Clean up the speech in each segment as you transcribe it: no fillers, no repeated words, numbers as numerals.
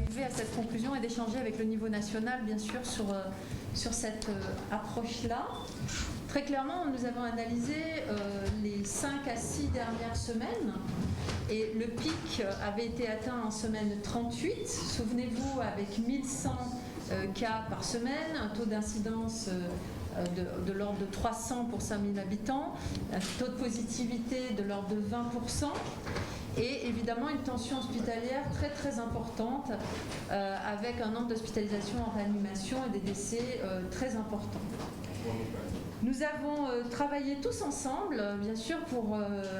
d'arriver à cette conclusion et d'échanger avec le niveau national, bien sûr, sur cette approche-là. Très clairement, nous avons analysé les 5 à 6 dernières semaines et le pic avait été atteint en semaine 38. Souvenez-vous, avec 1100 cas par semaine, un taux d'incidence de l'ordre de 300 pour 5000 habitants, un taux de positivité de l'ordre de 20%. Et évidemment une tension hospitalière très très importante avec un nombre d'hospitalisations en réanimation et des décès très importants. Nous avons travaillé tous ensemble, bien sûr, pour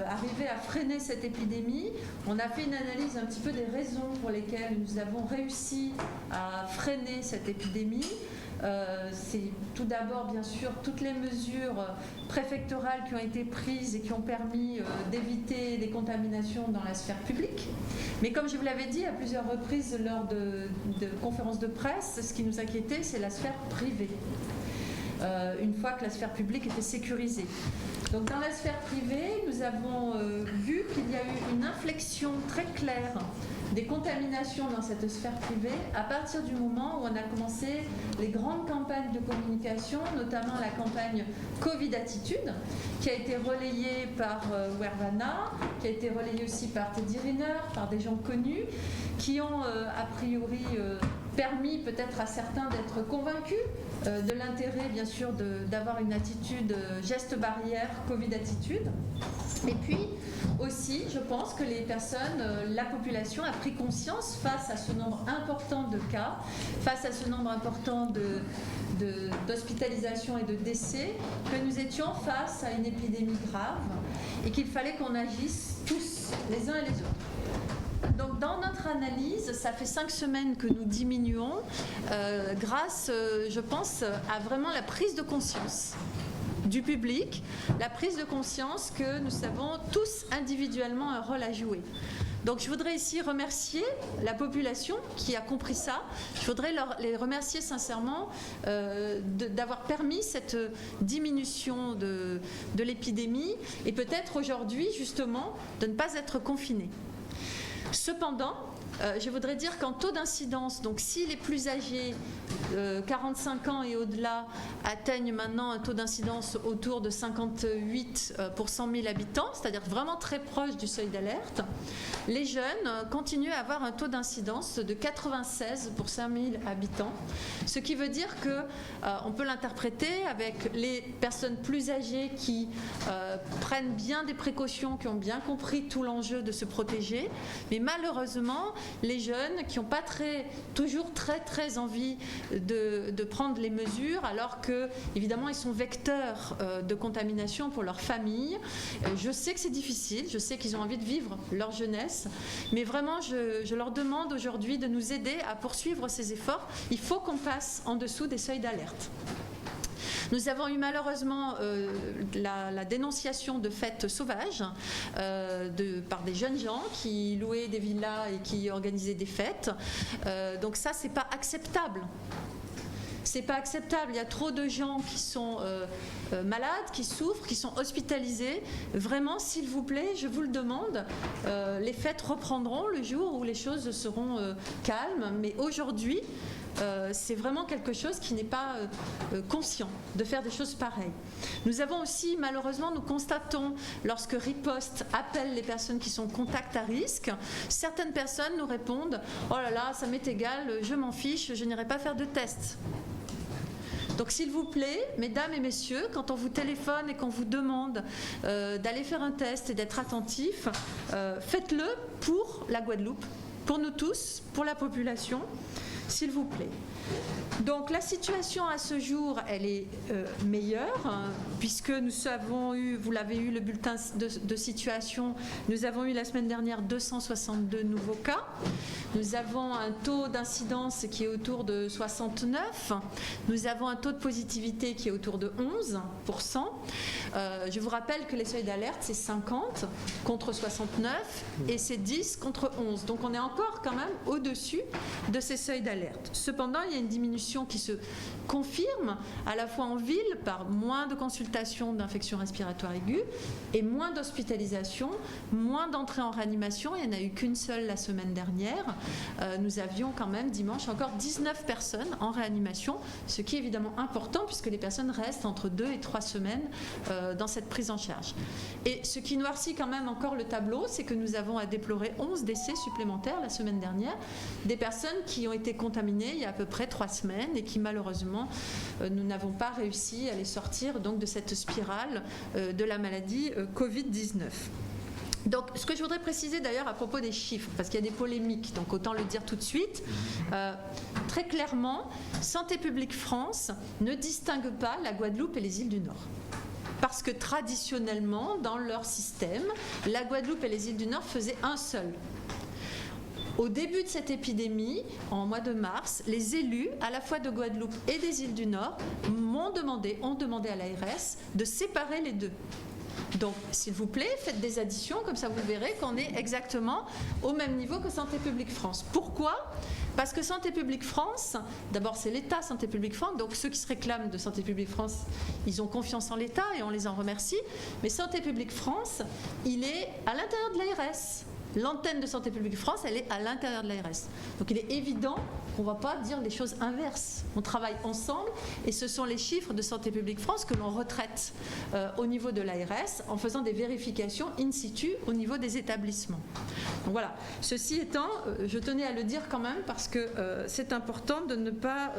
arriver à freiner cette épidémie. On a fait une analyse un petit peu des raisons pour lesquelles nous avons réussi à freiner cette épidémie. C'est tout d'abord, bien sûr, toutes les mesures préfectorales qui ont été prises et qui ont permis d'éviter les contaminations dans la sphère publique. Mais comme je vous l'avais dit à plusieurs reprises lors de conférences de presse, ce qui nous inquiétait, c'est la sphère privée. Une fois que la sphère publique était sécurisée. Donc dans la sphère privée, nous avons vu qu'il y a eu une inflexion très claire des contaminations dans cette sphère privée à partir du moment où on a commencé les grandes campagnes de communication, notamment la campagne Covid Attitude, qui a été relayée par Wervana, qui a été relayée aussi par Teddy Riner, par des gens connus, qui ont a priori permis peut-être à certains d'être convaincus de l'intérêt, bien sûr, d'avoir une attitude geste barrière, Covid attitude. Et puis aussi, je pense que les personnes, la population a pris conscience face à ce nombre important de cas, face à ce nombre important d'hospitalisations et de décès, que nous étions face à une épidémie grave et qu'il fallait qu'on agisse tous, les uns et les autres. Donc dans notre analyse, ça fait 5 semaines que nous diminuons grâce, je pense, à vraiment la prise de conscience du public, la prise de conscience que nous avons tous individuellement un rôle à jouer. Donc je voudrais ici remercier la population qui a compris ça. Je voudrais les remercier sincèrement d'avoir permis cette diminution de l'épidémie et peut-être aujourd'hui justement de ne pas être confinés. Cependant, je voudrais dire qu'en taux d'incidence, donc si les plus âgés, 45 ans et au-delà, atteignent maintenant un taux d'incidence autour de 58 pour 100 000 habitants, c'est-à-dire vraiment très proche du seuil d'alerte, les jeunes continuent à avoir un taux d'incidence de 96 pour 5 000 habitants, ce qui veut dire qu'on peut l'interpréter avec les personnes plus âgées qui prennent bien des précautions, qui ont bien compris tout l'enjeu de se protéger, mais malheureusement, les jeunes qui n'ont pas toujours très envie de prendre les mesures, alors que évidemment ils sont vecteurs de contamination pour leur famille. Je sais que c'est difficile, je sais qu'ils ont envie de vivre leur jeunesse, mais vraiment je leur demande aujourd'hui de nous aider à poursuivre ces efforts. Il faut qu'on passe en dessous des seuils d'alerte. Nous avons eu malheureusement la dénonciation de fêtes sauvages par des jeunes gens qui louaient des villas et qui organisaient des fêtes. Donc ça, c'est pas acceptable. C'est pas acceptable. Il y a trop de gens qui sont malades, qui souffrent, qui sont hospitalisés. Vraiment, s'il vous plaît, je vous le demande, les fêtes reprendront le jour où les choses seront calmes. Mais aujourd'hui, c'est vraiment quelque chose qui n'est pas conscient de faire des choses pareilles. Nous avons aussi, malheureusement, nous constatons, lorsque Riposte appelle les personnes qui sont contact à risque, certaines personnes nous répondent « Oh là là, ça m'est égal, je m'en fiche, je n'irai pas faire de test ». Donc s'il vous plaît, mesdames et messieurs, quand on vous téléphone et qu'on vous demande d'aller faire un test et d'être attentif, faites-le pour la Guadeloupe, pour nous tous, pour la population, s'il vous plaît. Donc la situation à ce jour, elle est meilleure, puisque nous avons eu, vous l'avez eu, le bulletin de situation, nous avons eu la semaine dernière 262 nouveaux cas. Nous avons un taux d'incidence qui est autour de 69. Nous avons un taux de positivité qui est autour de 11%. Je vous rappelle que les seuils d'alerte, c'est 50 contre 69 et c'est 10 contre 11. Donc on est encore quand même au-dessus de ces seuils d'alerte. Cependant, il y a une diminution qui se confirme à la fois en ville par moins de consultations d'infections respiratoires aiguës et moins d'hospitalisations, moins d'entrées en réanimation. Il n'y en a eu qu'une seule la semaine dernière. Nous avions quand même dimanche encore 19 personnes en réanimation, ce qui est évidemment important puisque les personnes restent entre 2 et 3 semaines dans cette prise en charge. Et ce qui noircit quand même encore le tableau, c'est que nous avons à déplorer 11 décès supplémentaires la semaine dernière, des personnes qui ont été contaminées il y a à peu près 3 semaines et qui malheureusement nous n'avons pas réussi à les sortir donc de cette spirale de la maladie Covid-19. Donc, ce que je voudrais préciser d'ailleurs à propos des chiffres, parce qu'il y a des polémiques, donc autant le dire tout de suite, très clairement, Santé publique France ne distingue pas la Guadeloupe et les îles du Nord. Parce que traditionnellement, dans leur système, la Guadeloupe et les îles du Nord faisaient un seul. Au début de cette épidémie, en mois de mars, les élus, à la fois de Guadeloupe et des îles du Nord, ont demandé à l'ARS de séparer les deux. Donc, s'il vous plaît, faites des additions, comme ça vous verrez qu'on est exactement au même niveau que Santé publique France. Pourquoi ? Parce que Santé publique France, d'abord c'est l'État Santé publique France, donc ceux qui se réclament de Santé publique France, ils ont confiance en l'État et on les en remercie, mais Santé publique France, il est à l'intérieur de l'ARS. L'antenne de Santé publique France, elle est à l'intérieur de l'ARS. Donc il est évident qu'on ne va pas dire les choses inverses. On travaille ensemble et ce sont les chiffres de Santé publique France que l'on retraite au niveau de l'ARS en faisant des vérifications in situ au niveau des établissements. Donc voilà. Ceci étant, je tenais à le dire quand même parce que c'est important de ne pas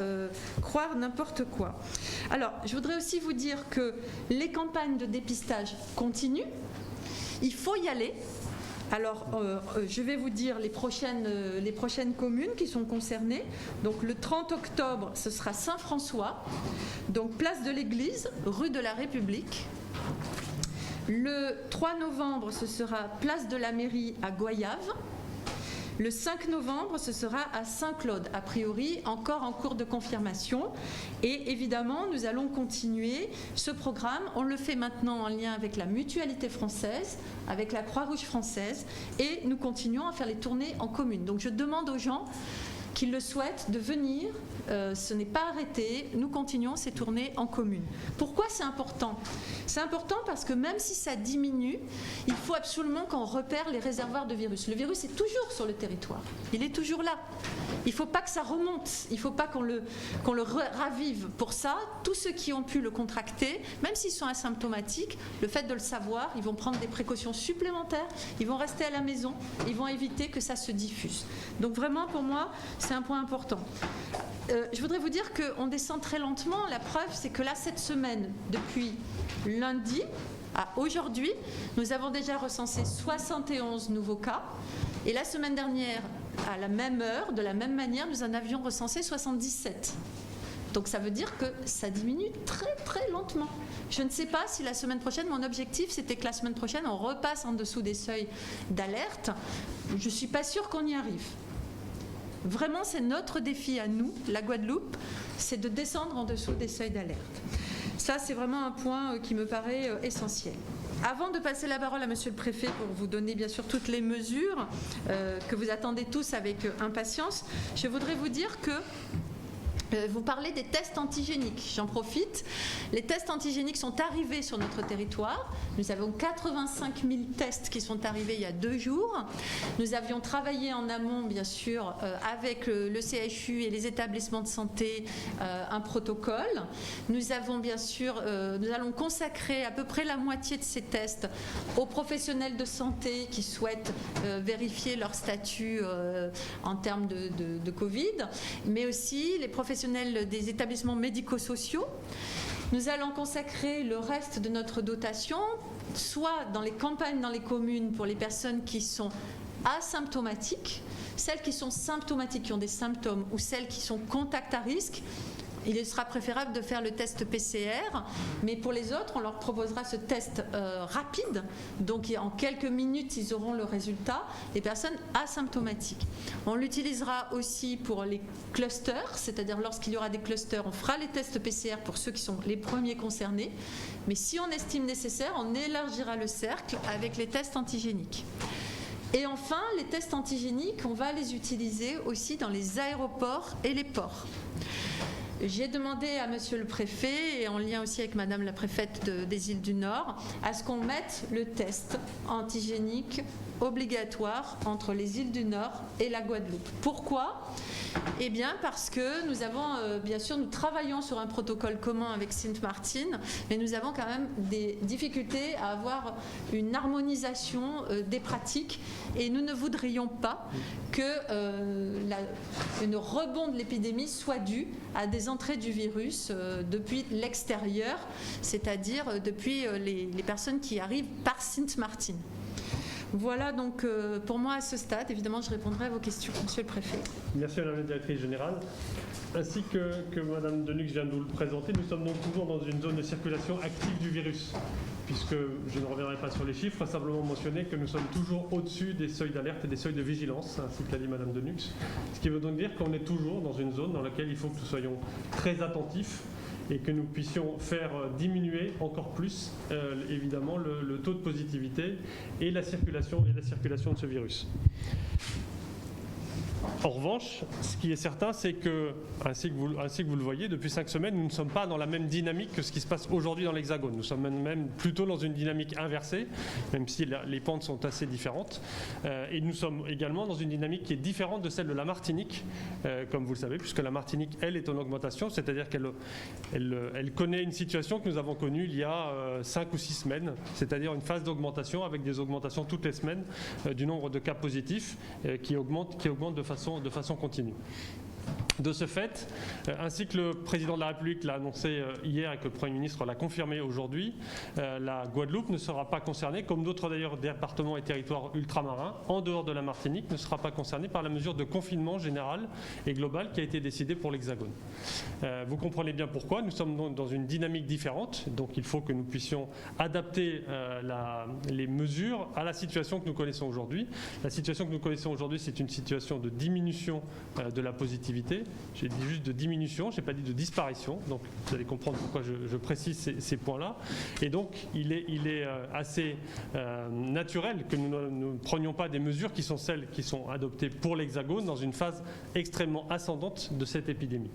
croire n'importe quoi. Alors, je voudrais aussi vous dire que les campagnes de dépistage continuent. Il faut y aller. Alors, je vais vous dire les prochaines communes qui sont concernées. Donc, le 30 octobre, ce sera Saint-François, donc place de l'Église, rue de la République. Le 3 novembre, ce sera place de la Mairie à Goyave. Le 5 novembre, ce sera à Saint-Claude, a priori encore en cours de confirmation. Et évidemment, nous allons continuer ce programme. On le fait maintenant en lien avec la Mutualité française, avec la Croix-Rouge française, et nous continuons à faire les tournées en commune. Donc je demande aux gens qui le souhaitent de venir. Ce n'est pas arrêté, nous continuons ces tournées en commune. Pourquoi c'est important ? C'est important parce que même si ça diminue, il faut absolument qu'on repère les réservoirs de virus. Le virus est toujours sur le territoire, il est toujours là. Il ne faut pas que ça remonte, il ne faut pas qu'on le ravive. Pour ça, tous ceux qui ont pu le contracter, même s'ils sont asymptomatiques, le fait de le savoir, ils vont prendre des précautions supplémentaires, ils vont rester à la maison, ils vont éviter que ça se diffuse. Donc vraiment, pour moi, c'est un point important. Je voudrais vous dire qu'on descend très lentement. La preuve, c'est que là, cette semaine, depuis lundi à aujourd'hui, nous avons déjà recensé 71 nouveaux cas. Et la semaine dernière, à la même heure, de la même manière, nous en avions recensé 77. Donc ça veut dire que ça diminue très très lentement. Je ne sais pas si la semaine prochaine, mon objectif c'était que la semaine prochaine on repasse en dessous des seuils d'alerte. Je ne suis pas sûre qu'on y arrive. Vraiment, c'est notre défi à nous, la Guadeloupe, c'est de descendre en dessous des seuils d'alerte. Ça, c'est vraiment un point qui me paraît essentiel. Avant de passer la parole à Monsieur le Préfet pour vous donner bien sûr toutes les mesures que vous attendez tous avec impatience, je voudrais vous dire que vous parlez des tests antigéniques. J'en profite. Les tests antigéniques sont arrivés sur notre territoire. Nous avons 85 000 tests qui sont arrivés il y a 2 jours. Nous avions travaillé en amont, bien sûr, avec le CHU et les établissements de santé, un protocole. Nous avons, bien sûr, nous allons consacrer à peu près la moitié de ces tests aux professionnels de santé qui souhaitent vérifier leur statut en termes de Covid, mais aussi les professionnels des établissements médico-sociaux. Nous allons consacrer le reste de notre dotation, soit dans les campagnes dans les communes pour les personnes qui sont asymptomatiques, celles qui sont symptomatiques, qui ont des symptômes, ou celles qui sont contacts à risque. il sera préférable de faire le test PCR, mais pour les autres, on leur proposera ce test rapide, donc en quelques minutes, ils auront le résultat, les personnes asymptomatiques. On l'utilisera aussi pour les clusters, c'est-à-dire lorsqu'il y aura des clusters, on fera les tests PCR pour ceux qui sont les premiers concernés, mais si on estime nécessaire, on élargira le cercle avec les tests antigéniques. Et enfin, les tests antigéniques, on va les utiliser aussi dans les aéroports et les ports. J'ai demandé à monsieur le préfet, et en lien aussi avec madame la préfète des îles du Nord, à ce qu'on mette le test antigénique obligatoire entre les îles du Nord et la Guadeloupe. Pourquoi ? Eh bien parce que nous avons, bien sûr, nous travaillons sur un protocole commun avec Sint-Maarten, mais nous avons quand même des difficultés à avoir une harmonisation des pratiques et nous ne voudrions pas que une rebond de l'épidémie soit due à des entrées du virus depuis l'extérieur, c'est-à-dire depuis les personnes qui arrivent par Sint-Maarten. Voilà donc pour moi à ce stade. Évidemment, je répondrai à vos questions, monsieur le préfet. Merci Madame la directrice générale. Ainsi que Madame Denux vient de nous le présenter, nous sommes donc toujours dans une zone de circulation active du virus, puisque je ne reviendrai pas sur les chiffres, simplement mentionner que nous sommes toujours au-dessus des seuils d'alerte et des seuils de vigilance, ainsi que l'a dit Madame Denux. Ce qui veut donc dire qu'on est toujours dans une zone dans laquelle il faut que nous soyons très attentifs et que nous puissions faire diminuer encore plus, évidemment, le taux de positivité et la circulation de ce virus. En revanche, ce qui est certain, c'est que, ainsi que vous le voyez, depuis 5 semaines, nous ne sommes pas dans la même dynamique que ce qui se passe aujourd'hui dans l'Hexagone. Nous sommes même plutôt dans une dynamique inversée, même si les pentes sont assez différentes. Et nous sommes également dans une dynamique qui est différente de celle de la Martinique, comme vous le savez, puisque la Martinique, elle, est en augmentation, c'est-à-dire qu'elle connaît une situation que nous avons connue il y a 5 ou 6 semaines, c'est-à-dire une phase d'augmentation avec des augmentations toutes les semaines du nombre de cas positifs qui augmente de façon continue. De ce fait, ainsi que le président de la République l'a annoncé hier et que le Premier ministre l'a confirmé aujourd'hui, la Guadeloupe ne sera pas concernée, comme d'autres d'ailleurs départements et territoires ultramarins, en dehors de la Martinique, ne sera pas concernée par la mesure de confinement général et global qui a été décidée pour l'Hexagone. Vous comprenez bien pourquoi, nous sommes donc dans une dynamique différente, donc il faut que nous puissions adapter les mesures à la situation que nous connaissons aujourd'hui. La situation que nous connaissons aujourd'hui, c'est une situation de diminution de la positivité. J'ai dit juste de diminution, je n'ai pas dit de disparition, donc vous allez comprendre pourquoi je précise ces points-là. Et donc il est assez naturel que nous ne prenions pas des mesures qui sont celles qui sont adoptées pour l'Hexagone dans une phase extrêmement ascendante de cette épidémie.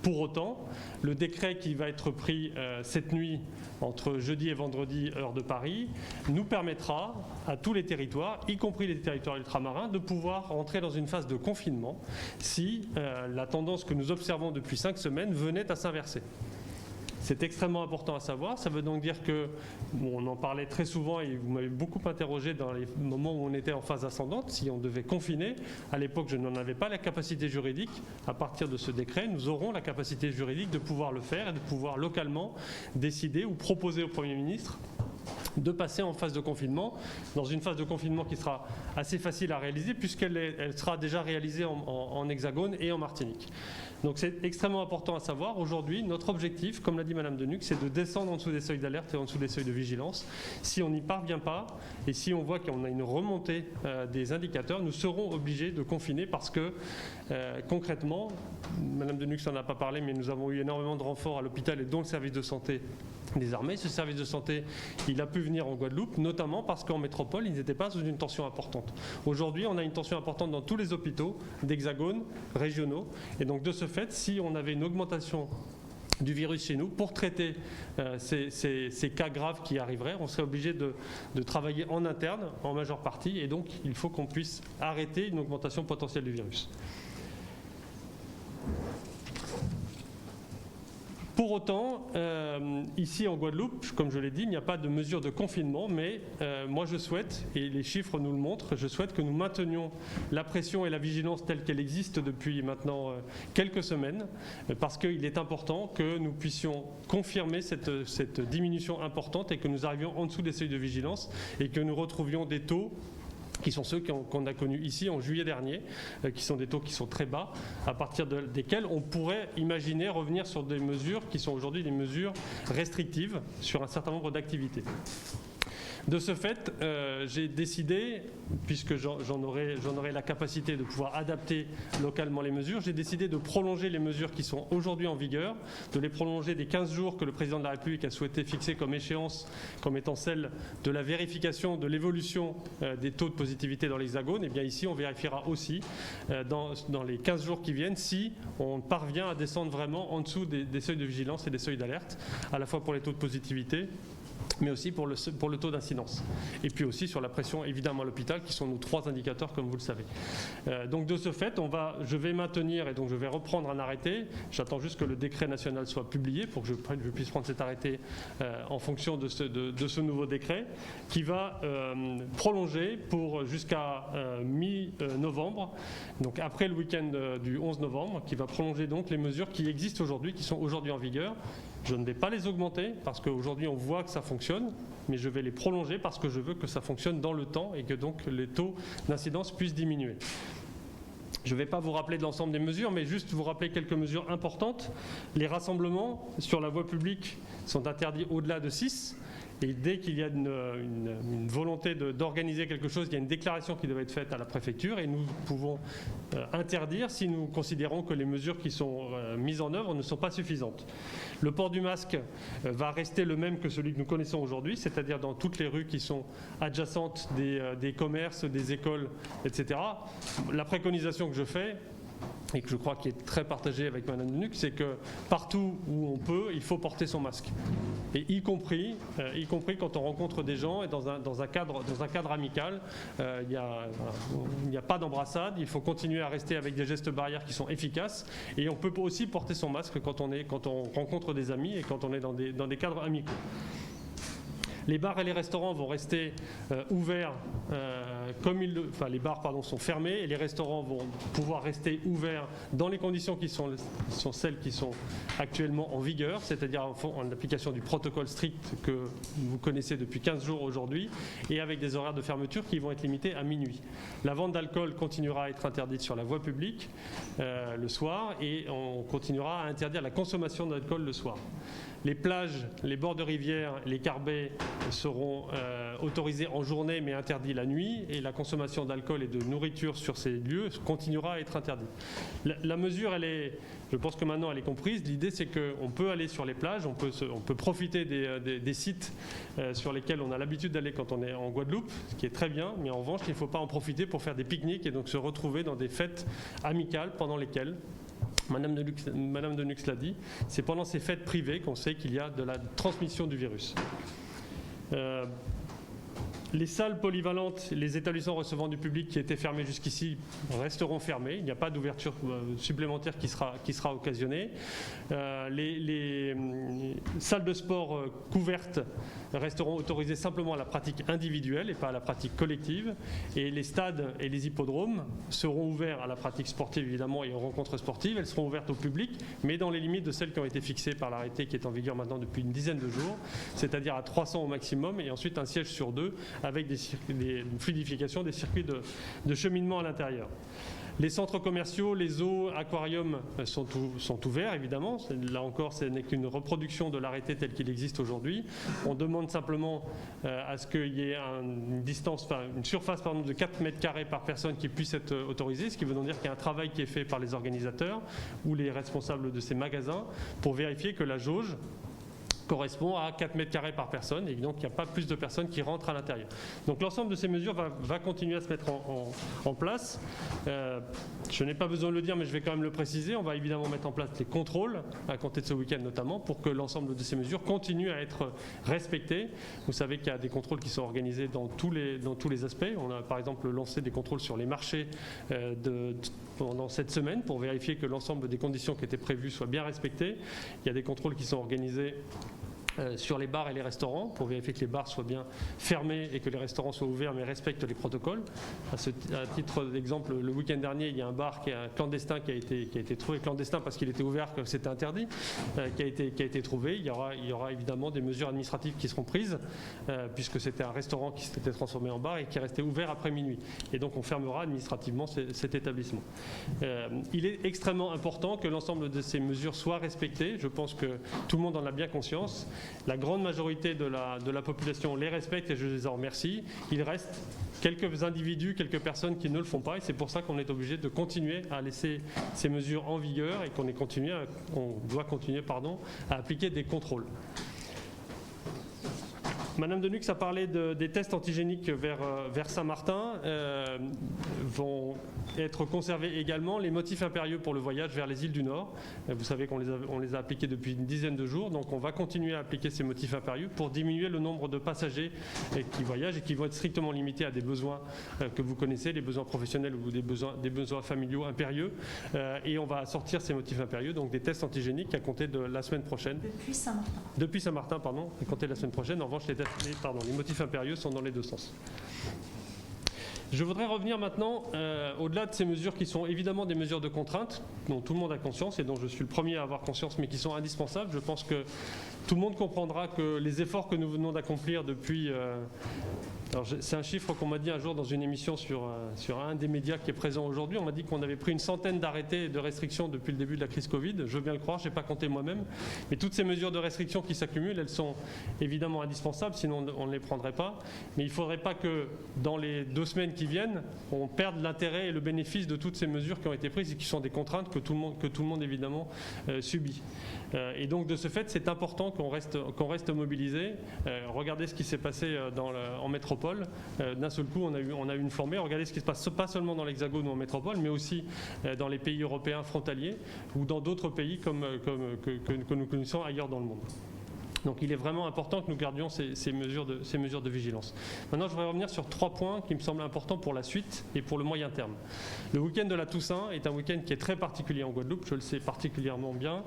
Pour autant, le décret qui va être pris cette nuit entre jeudi et vendredi, heure de Paris, nous permettra à tous les territoires, y compris les territoires ultramarins, de pouvoir entrer dans une phase de confinement si la tendance que nous observons depuis 5 semaines venait à s'inverser. C'est extrêmement important à savoir. Ça veut donc dire que, on en parlait très souvent et vous m'avez beaucoup interrogé dans les moments où on était en phase ascendante, si on devait confiner. À l'époque, je n'en avais pas la capacité juridique. À partir de ce décret, nous aurons la capacité juridique de pouvoir le faire et de pouvoir localement décider ou proposer au Premier ministre de passer en phase de confinement, dans une phase de confinement qui sera assez facile à réaliser puisqu'elle sera déjà réalisée en Hexagone et en Martinique. Donc c'est extrêmement important à savoir. Aujourd'hui, notre objectif, comme l'a dit Madame Denux, c'est de descendre en dessous des seuils d'alerte et en dessous des seuils de vigilance. Si on n'y parvient pas et si on voit qu'on a une remontée des indicateurs, nous serons obligés de confiner parce que concrètement, Madame Denux n'en a pas parlé, mais nous avons eu énormément de renforts à l'hôpital et dont le service de santé des armées. Ce service de santé, il a pu venir en Guadeloupe, notamment parce qu'en métropole, ils n'étaient pas sous une tension importante. Aujourd'hui, on a une tension importante dans tous les hôpitaux d'Hexagone, régionaux. Et donc, de ce fait, si on avait une augmentation du virus chez nous, pour traiter ces cas graves qui arriveraient, on serait obligé de travailler en interne, en majeure partie. Et donc, il faut qu'on puisse arrêter une augmentation potentielle du virus. Pour autant, ici en Guadeloupe, comme je l'ai dit, il n'y a pas de mesure de confinement, mais moi je souhaite, et les chiffres nous le montrent, je souhaite que nous maintenions la pression et la vigilance telle qu'elle existe depuis maintenant quelques semaines, parce qu'il est important que nous puissions confirmer cette diminution importante et que nous arrivions en dessous des seuils de vigilance et que nous retrouvions des taux qui sont ceux qu'on a connus ici en juillet dernier, qui sont des taux qui sont très bas, à partir desquels on pourrait imaginer revenir sur des mesures qui sont aujourd'hui des mesures restrictives sur un certain nombre d'activités. De ce fait, j'ai décidé, puisque j'en aurai la capacité de pouvoir adapter localement les mesures, j'ai décidé de prolonger les mesures qui sont aujourd'hui en vigueur, de les prolonger des 15 jours que le président de la République a souhaité fixer comme échéance, comme étant celle de la vérification de l'évolution des taux de positivité dans l'Hexagone. Et bien ici, on vérifiera aussi dans les 15 jours qui viennent si on parvient à descendre vraiment en dessous des seuils de vigilance et des seuils d'alerte, à la fois pour les taux de positivité, mais aussi pour le taux d'incidence. Et puis aussi sur la pression évidemment à l'hôpital, qui sont nos 3 indicateurs comme vous le savez. Donc de ce fait, je vais maintenir et donc je vais reprendre un arrêté. J'attends juste que le décret national soit publié pour que je puisse prendre cet arrêté en fonction de ce nouveau décret qui va prolonger jusqu'à mi-novembre, donc après le week-end du 11 novembre, qui va prolonger donc les mesures qui existent aujourd'hui, qui sont aujourd'hui en vigueur. Je ne vais pas les augmenter parce qu'aujourd'hui on voit que ça fonctionne, mais je vais les prolonger parce que je veux que ça fonctionne dans le temps et que donc les taux d'incidence puissent diminuer. Je ne vais pas vous rappeler de l'ensemble des mesures, mais juste vous rappeler quelques mesures importantes. Les rassemblements sur la voie publique sont interdits au-delà de 6. Et dès qu'il y a une volonté d'organiser quelque chose, il y a une déclaration qui doit être faite à la préfecture et nous pouvons interdire si nous considérons que les mesures qui sont mises en œuvre ne sont pas suffisantes. Le port du masque va rester le même que celui que nous connaissons aujourd'hui, c'est-à-dire dans toutes les rues qui sont adjacentes des commerces, des écoles, etc. La préconisation que je fais, et que je crois qui est très partagé avec Madame Denuc, c'est que partout où on peut, il faut porter son masque. Et y compris quand on rencontre des gens et dans un cadre amical, il n'y a pas d'embrassade, il faut continuer à rester avec des gestes barrières qui sont efficaces. Et on peut aussi porter son masque quand on rencontre des amis et quand on est dans des cadres amicaux. Les bars et les restaurants vont rester ouverts les bars sont fermés et les restaurants vont pouvoir rester ouverts dans les conditions qui sont celles qui sont actuellement en vigueur, c'est-à-dire en application du protocole strict que vous connaissez depuis 15 jours aujourd'hui et avec des horaires de fermeture qui vont être limités à minuit. La vente d'alcool continuera à être interdite sur la voie publique le soir et on continuera à interdire la consommation d'alcool le soir. Les plages, les bords de rivière, les carbets seront autorisés en journée mais interdits la nuit et la consommation d'alcool et de nourriture sur ces lieux continuera à être interdite. La mesure, je pense que maintenant elle est comprise. L'idée c'est qu'on peut aller sur les plages, on peut profiter des sites sur lesquels on a l'habitude d'aller quand on est en Guadeloupe, ce qui est très bien, mais en revanche il ne faut pas en profiter pour faire des pique-niques et donc se retrouver dans des fêtes amicales pendant lesquelles Madame Denuc l'a dit, c'est pendant ces fêtes privées qu'on sait qu'il y a de la transmission du virus. Les salles polyvalentes, les établissements recevant du public qui étaient fermés jusqu'ici resteront fermés. Il n'y a pas d'ouverture supplémentaire qui sera occasionnée. Les salles de sport couvertes resteront autorisées simplement à la pratique individuelle et pas à la pratique collective. Et les stades et les hippodromes seront ouverts à la pratique sportive évidemment et aux rencontres sportives. Elles seront ouvertes au public, mais dans les limites de celles qui ont été fixées par l'arrêté qui est en vigueur maintenant depuis une dizaine de jours, c'est-à-dire à 300 au maximum et ensuite un siège sur 2 avec une fluidification des circuits de cheminement à l'intérieur. Les centres commerciaux, les zoos, aquariums sont ouverts évidemment. Là encore, ce n'est qu'une reproduction de l'arrêté tel qu'il existe aujourd'hui. On demande simplement à ce qu'il y ait une surface de 4 mètres carrés par personne qui puisse être autorisée, ce qui veut donc dire qu'il y a un travail qui est fait par les organisateurs ou les responsables de ces magasins pour vérifier que la jauge correspond à 4 mètres carrés par personne et donc il n'y a pas plus de personnes qui rentrent à l'intérieur. Donc l'ensemble de ces mesures va continuer à se mettre en place. Je n'ai pas besoin de le dire mais je vais quand même le préciser. On va évidemment mettre en place les contrôles à compter de ce week-end notamment pour que l'ensemble de ces mesures continuent à être respectées. Vous savez qu'il y a des contrôles qui sont organisés dans tous les aspects. On a par exemple lancé des contrôles sur les marchés pendant cette semaine pour vérifier que l'ensemble des conditions qui étaient prévues soient bien respectées. Il y a des contrôles qui sont organisés sur les bars et les restaurants pour vérifier que les bars soient bien fermés et que les restaurants soient ouverts mais respectent les protocoles. À titre d'exemple, le week-end dernier, il y a un bar clandestin qui a été trouvé, clandestin parce qu'il était ouvert, que c'était interdit, qui a été trouvé. Il y aura évidemment des mesures administratives qui seront prises puisque c'était un restaurant qui s'était transformé en bar et qui restait ouvert après minuit. Et donc on fermera administrativement cet établissement. Il est extrêmement important que l'ensemble de ces mesures soient respectées. Je pense que tout le monde en a bien conscience. La grande majorité de la population les respecte et je les en remercie. Il reste quelques individus, quelques personnes qui ne le font pas et c'est pour ça qu'on est obligé de continuer à laisser ces mesures en vigueur et qu'on doit continuer à appliquer des contrôles. Madame Denux a parlé des tests antigéniques vers Saint-Martin. Vont être conservés également les motifs impérieux pour le voyage vers les îles du Nord. Vous savez qu'on les a appliqués depuis une dizaine de jours, donc on va continuer à appliquer ces motifs impérieux pour diminuer le nombre de passagers qui voyagent et qui vont être strictement limités à des besoins que vous connaissez, les besoins professionnels ou des besoins familiaux impérieux. Et on va sortir ces motifs impérieux, donc des tests antigéniques à compter de la semaine prochaine. Depuis Saint-Martin, pardon, à compter de la semaine prochaine. En revanche, les motifs impérieux sont dans les deux sens. Je voudrais revenir maintenant, au-delà de ces mesures qui sont évidemment des mesures de contrainte, dont tout le monde a conscience et dont je suis le premier à avoir conscience, mais qui sont indispensables. Je pense que tout le monde comprendra que les efforts que nous venons d'accomplir depuis... c'est un chiffre qu'on m'a dit un jour dans une émission sur un des médias qui est présent aujourd'hui. On m'a dit qu'on avait pris une centaine d'arrêtés et de restrictions depuis le début de la crise Covid. Je veux bien le croire, je n'ai pas compté moi-même. Mais toutes ces mesures de restriction qui s'accumulent, elles sont évidemment indispensables, sinon on ne les prendrait pas. Mais il ne faudrait pas que dans les 2 semaines qui viennent, on perde l'intérêt et le bénéfice de toutes ces mesures qui ont été prises et qui sont des contraintes que tout le monde évidemment subit. Et donc de ce fait, c'est important qu'on reste mobilisé. Regardez ce qui s'est passé en métropole. D'un seul coup, on a eu une flambée. Regardez ce qui se passe pas seulement dans l'Hexagone ou en métropole, mais aussi dans les pays européens frontaliers ou dans d'autres pays que nous connaissons ailleurs dans le monde. Donc il est vraiment important que nous gardions ces mesures de vigilance. Maintenant, je voudrais revenir sur 3 points qui me semblent importants pour la suite et pour le moyen terme. Le week-end de la Toussaint est un week-end qui est très particulier en Guadeloupe, je le sais particulièrement bien.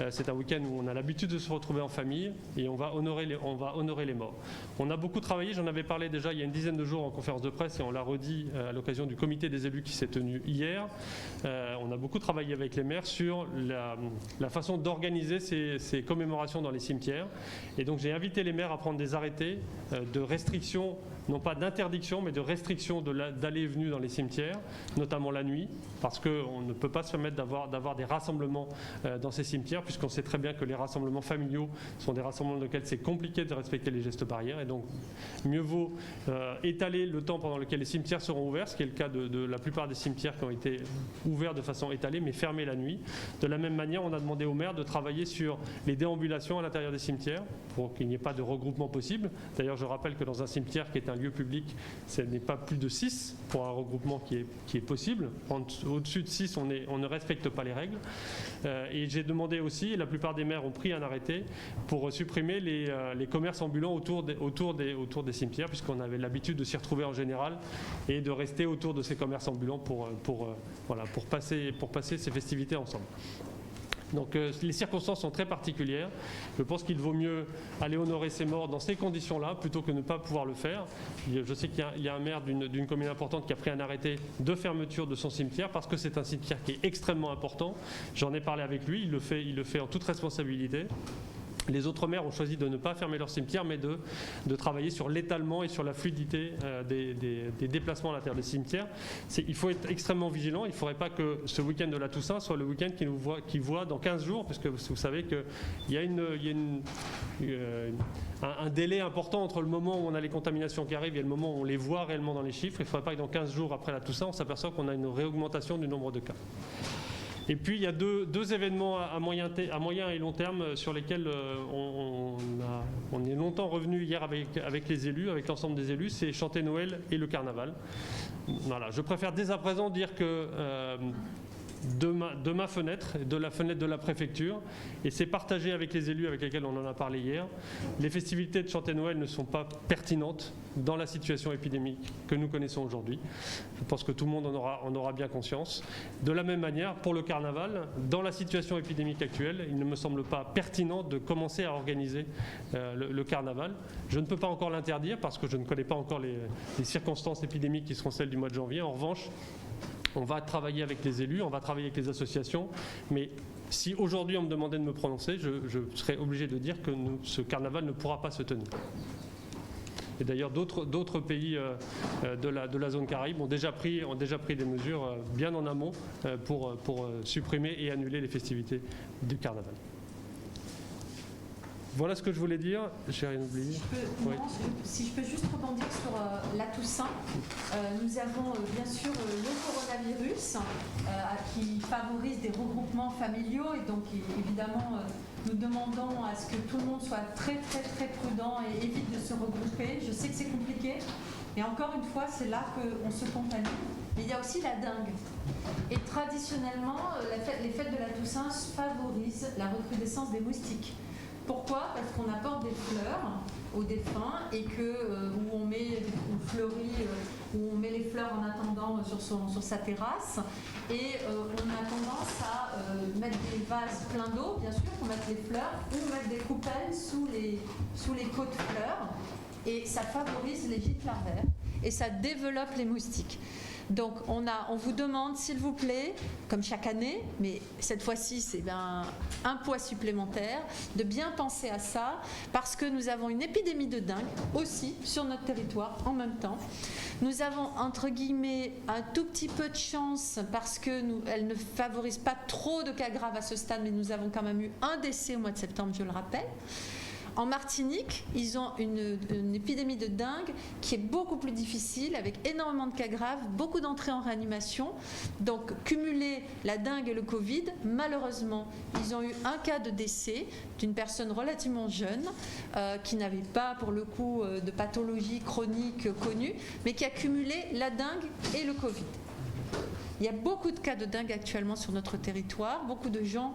C'est un week-end où on a l'habitude de se retrouver en famille et on va honorer les morts. On a beaucoup travaillé, j'en avais parlé déjà il y a une dizaine de jours en conférence de presse et on l'a redit à l'occasion du comité des élus qui s'est tenu hier. On a beaucoup travaillé avec les maires sur la façon d'organiser ces commémorations dans les cimetières. Et donc j'ai invité les maires à prendre des arrêtés de restriction, non pas d'interdiction, mais de restriction d'aller et venue dans les cimetières, notamment la nuit, parce qu'on ne peut pas se permettre d'avoir des rassemblements dans ces cimetières, puisqu'on sait très bien que les rassemblements familiaux sont des rassemblements dans lesquels c'est compliqué de respecter les gestes barrières, et donc mieux vaut étaler le temps pendant lequel les cimetières seront ouverts, ce qui est le cas de la plupart des cimetières qui ont été ouverts de façon étalée, mais fermés la nuit. De la même manière, on a demandé aux maires de travailler sur les déambulations à l'intérieur des cimetières, pour qu'il n'y ait pas de regroupement possible. D'ailleurs, je rappelle que dans un cimetière qui est un lieu public, ce n'est pas plus de 6 pour un regroupement qui est possible. Au-dessus de 6, on ne respecte pas les règles. Et j'ai demandé aussi, et la plupart des maires ont pris un arrêté, pour supprimer les commerces ambulants autour des cimetières, puisqu'on avait l'habitude de s'y retrouver en général, et de rester autour de ces commerces ambulants pour passer ces festivités ensemble. Donc les circonstances sont très particulières. Je pense qu'il vaut mieux aller honorer ses morts dans ces conditions-là plutôt que ne pas pouvoir le faire. Je sais qu'il y a un maire d'une commune importante qui a pris un arrêté de fermeture de son cimetière parce que c'est un cimetière qui est extrêmement important. J'en ai parlé avec lui, il le fait en toute responsabilité. Les autres maires ont choisi de ne pas fermer leur cimetière, mais de travailler sur l'étalement et sur la fluidité des déplacements à l'intérieur des cimetières. Il faut être extrêmement vigilant. Il ne faudrait pas que ce week-end de la Toussaint soit le week-end qui voit dans 15 jours, parce que vous savez qu'il y a un délai important entre le moment où on a les contaminations qui arrivent et le moment où on les voit réellement dans les chiffres. Il ne faudrait pas que dans 15 jours après la Toussaint, on s'aperçoive qu'on a une réaugmentation du nombre de cas. Et puis il y a deux événements à moyen et long terme sur lesquels on est longtemps revenu hier avec les élus, avec l'ensemble des élus, c'est chanter Noël et le carnaval. Voilà, je préfère dès à présent dire que de ma fenêtre, de la fenêtre de la préfecture, et c'est partagé avec les élus avec lesquels on en a parlé hier. Les festivités de Chanté-Noël ne sont pas pertinentes dans la situation épidémique que nous connaissons aujourd'hui. Je pense que tout le monde en aura bien conscience. De la même manière, pour le carnaval, dans la situation épidémique actuelle, il ne me semble pas pertinent de commencer à organiser le carnaval. Je ne peux pas encore l'interdire parce que je ne connais pas encore les circonstances épidémiques qui seront celles du mois de janvier. En revanche, on va travailler avec les élus, on va travailler avec les associations, mais si aujourd'hui on me demandait de me prononcer, je serais obligé de dire que ce carnaval ne pourra pas se tenir. Et d'ailleurs, d'autres pays de la zone Caraïbe ont déjà pris des mesures bien en amont pour supprimer et annuler les festivités du carnaval. Voilà ce que je voulais dire. J'ai rien oublié. Si je peux juste rebondir sur la Toussaint, nous avons bien sûr le coronavirus qui favorise des regroupements familiaux et donc évidemment nous demandons à ce que tout le monde soit très très très prudent et évite de se regrouper. Je sais que c'est compliqué et encore une fois c'est là qu'on se contamine. Mais il y a aussi la dengue. Et traditionnellement, les fêtes de la Toussaint favorisent la recrudescence des moustiques. Pourquoi ? Parce qu'on apporte des fleurs aux défunts et où on met où on met les fleurs en attendant sur sa terrasse et on a tendance à mettre des vases pleins d'eau, bien sûr, pour mettre les fleurs, ou mettre des coupelles sous les pots de fleurs et ça favorise les gîtes larvaires et ça développe les moustiques. Donc on vous demande s'il vous plaît, comme chaque année, mais cette fois-ci c'est un poids supplémentaire, de bien penser à ça parce que nous avons une épidémie de dengue aussi sur notre territoire en même temps. Nous avons entre guillemets un tout petit peu de chance parce qu'elle ne favorise pas trop de cas graves à ce stade, mais nous avons quand même eu un décès au mois de septembre, je le rappelle. En Martinique, ils ont une épidémie de dengue qui est beaucoup plus difficile, avec énormément de cas graves, beaucoup d'entrées en réanimation. Donc, cumuler la dengue et le Covid, malheureusement, ils ont eu un cas de décès d'une personne relativement jeune, qui n'avait pas, pour le coup, de pathologie chronique connue, mais qui a cumulé la dengue et le Covid. Il y a beaucoup de cas de dengue actuellement sur notre territoire, beaucoup de gens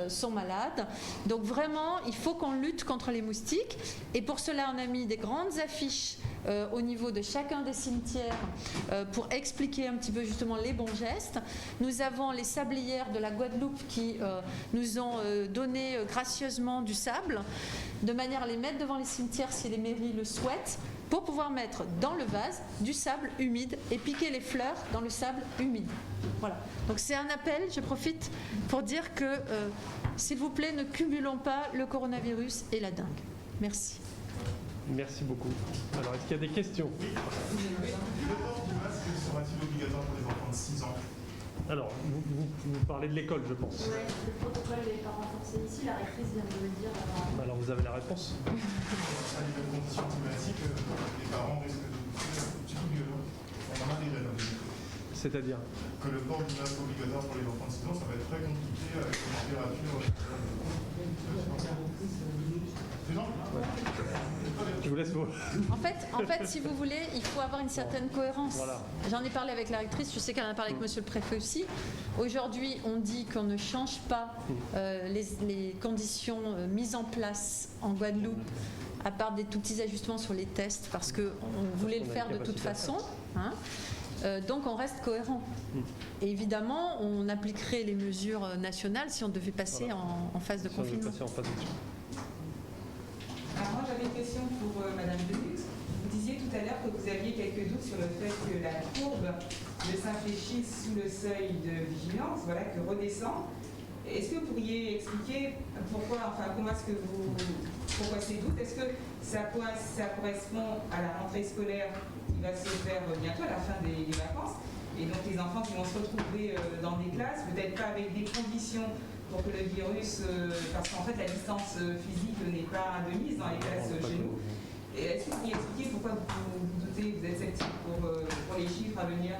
sont malades. Donc vraiment, il faut qu'on lutte contre les moustiques. Et pour cela, on a mis des grandes affiches au niveau de chacun des cimetières pour expliquer un petit peu justement les bons gestes. Nous avons les sablières de la Guadeloupe qui nous ont donné gracieusement du sable, de manière à les mettre devant les cimetières si les mairies le souhaitent, pour pouvoir mettre dans le vase du sable humide et piquer les fleurs dans le sable humide. Voilà. Donc c'est un appel, je profite pour dire que, s'il vous plaît, ne cumulons pas le coronavirus et la dengue. Merci. Merci beaucoup. Alors, est-ce qu'il y a des questions ? Oui. Le port du masque sera-t-il obligatoire pour les enfants de 6 ans ? Alors, vous parlez de l'école, je pense. Oui, le protocole n'est pas renforcé ici, la rectrice vient de le dire. Alors, vous avez la réponse ? À les conditions climatiques, les parents risquent de faire un petit coup de gueule. On en a des règles. C'est-à-dire ? Que le port du masque obligatoire pour les enfants de 6 ans, ça va être très compliqué avec les températures. Je vous laisse vous. En fait, si vous voulez, il faut avoir une certaine cohérence. Voilà. J'en ai parlé avec la rectrice, je sais qu'elle en a parlé avec monsieur le préfet aussi. Aujourd'hui, on dit qu'on ne change pas les conditions mises en place en Guadeloupe, à part des tout petits ajustements sur les tests, parce qu'on voulait le faire de toute façon. Hein. Donc on reste cohérent. Et évidemment, on appliquerait les mesures nationales si on devait passer en phase de confinement. Alors moi j'avais une question pour Madame Deluxe. Vous disiez tout à l'heure que vous aviez quelques doutes sur le fait que la courbe de Saint-Fléchis sous le seuil de vigilance, voilà, que redescend. Est-ce que vous pourriez expliquer pourquoi ces doutes? Est-ce que ça correspond à la rentrée scolaire qui va se faire bientôt à la fin des vacances? Et donc les enfants qui vont se retrouver dans des classes, peut-être pas avec des conditions pour que le virus, parce qu'en fait la distance physique n'est pas de mise dans les classes chez nous. Et est-ce que vous pourriez expliquer pourquoi vous doutez, vous êtes sceptique pour les chiffres à venir?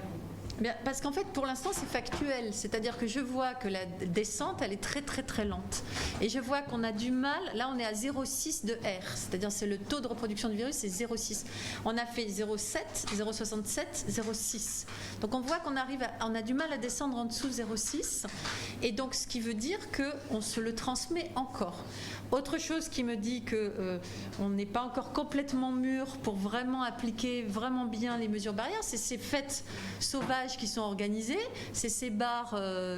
Bien, parce qu'en fait, pour l'instant, c'est factuel. C'est-à-dire que je vois que la descente, elle est très, très, très lente. Et je vois qu'on a du mal. Là, on est à 0,6 de R. C'est-à-dire c'est le taux de reproduction du virus, c'est 0,6. On a fait 0,7, 0,67, 0,6. Donc, on voit qu'on on a du mal à descendre en dessous de 0,6. Et donc, ce qui veut dire qu'on se le transmet encore. Autre chose qui me dit qu'on n'est pas encore complètement mûr pour vraiment appliquer vraiment bien les mesures barrières, c'est ces fêtes sauvages qui sont organisées, c'est ces bars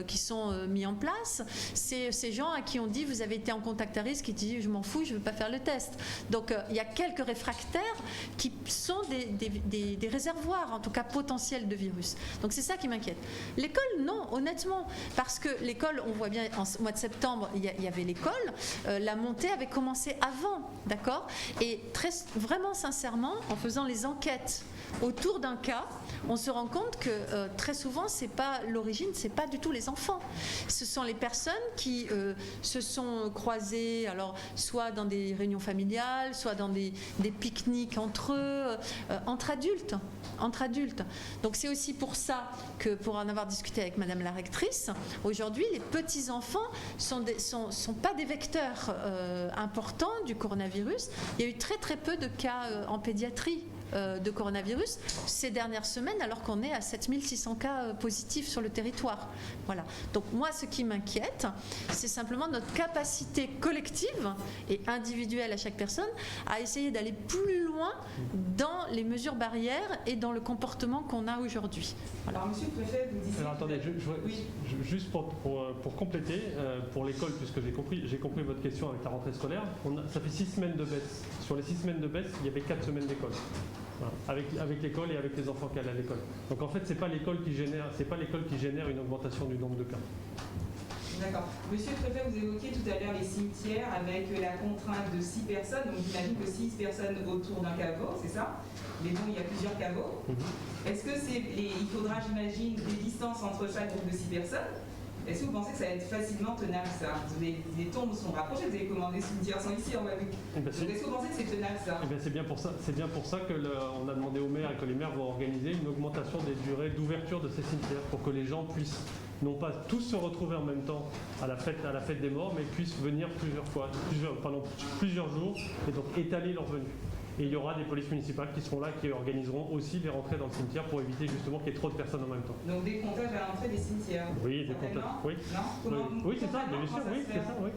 qui sont mis en place, c'est ces gens à qui on dit vous avez été en contact à risque, qui disent je m'en fous, je ne veux pas faire le test. Donc il y a quelques réfractaires qui sont des réservoirs, en tout cas potentiels de virus. Donc c'est ça qui m'inquiète. L'école, non, honnêtement, parce que l'école, on voit bien, en mois de septembre, il y avait l'école, la montée avait commencé avant, d'accord ? Et vraiment sincèrement, en faisant les enquêtes autour d'un cas, on se rend compte que très souvent, l'origine, c'est pas du tout les enfants. Ce sont les personnes qui se sont croisées, alors soit dans des réunions familiales, soit dans des pique-niques entre eux, entre adultes. Donc c'est aussi pour ça que, pour en avoir discuté avec Madame la rectrice, aujourd'hui, les petits-enfants sont pas des vecteurs importants du coronavirus. Il y a eu très très peu de cas en pédiatrie de coronavirus ces dernières semaines, alors qu'on est à 7600 cas positifs sur le territoire. Voilà. Donc moi, ce qui m'inquiète, c'est simplement notre capacité collective et individuelle à chaque personne à essayer d'aller plus loin dans les mesures barrières et dans le comportement qu'on a aujourd'hui. Voilà. Alors, monsieur le préfet, vous disiez... Alors attendez, juste pour compléter, pour l'école, puisque j'ai compris votre question avec la rentrée scolaire, ça fait 6 semaines de baisse. Sur les 6 semaines de baisse, il y avait 4 semaines d'école. Voilà. Avec l'école et avec les enfants qui allaient à l'école. Donc en fait, c'est pas l'école qui génère une augmentation du nombre de cas. D'accord. Monsieur le préfet, vous évoquiez tout à l'heure les cimetières avec la contrainte de 6 personnes. Donc j'imagine que 6 personnes autour d'un caveau, c'est ça? Mais bon, il y a plusieurs caveaux. Est-ce que il faudra, j'imagine, des distances entre chaque groupe de 6 personnes? Est-ce que vous pensez que ça va être facilement tenable, ça? Les tombes sont rapprochées, vous avez commandé les cimetières sont ici en Guadeloupe. Donc est-ce que vous pensez que c'est tenable, ça? C'est bien pour ça qu'on a demandé aux maires et que les maires vont organiser une augmentation des durées d'ouverture de ces cimetières pour que les gens puissent non pas tous se retrouver en même temps à la fête des morts, mais puissent venir pendant plusieurs jours et donc étaler leur venue. Et il y aura des polices municipales qui seront là, qui organiseront aussi les rentrées dans le cimetière pour éviter justement qu'il y ait trop de personnes en même temps. Donc des comptages à l'entrée des cimetières? Oui, des comptages. Oui, oui c'est ça, bien sûr, oui, c'est ça, oui.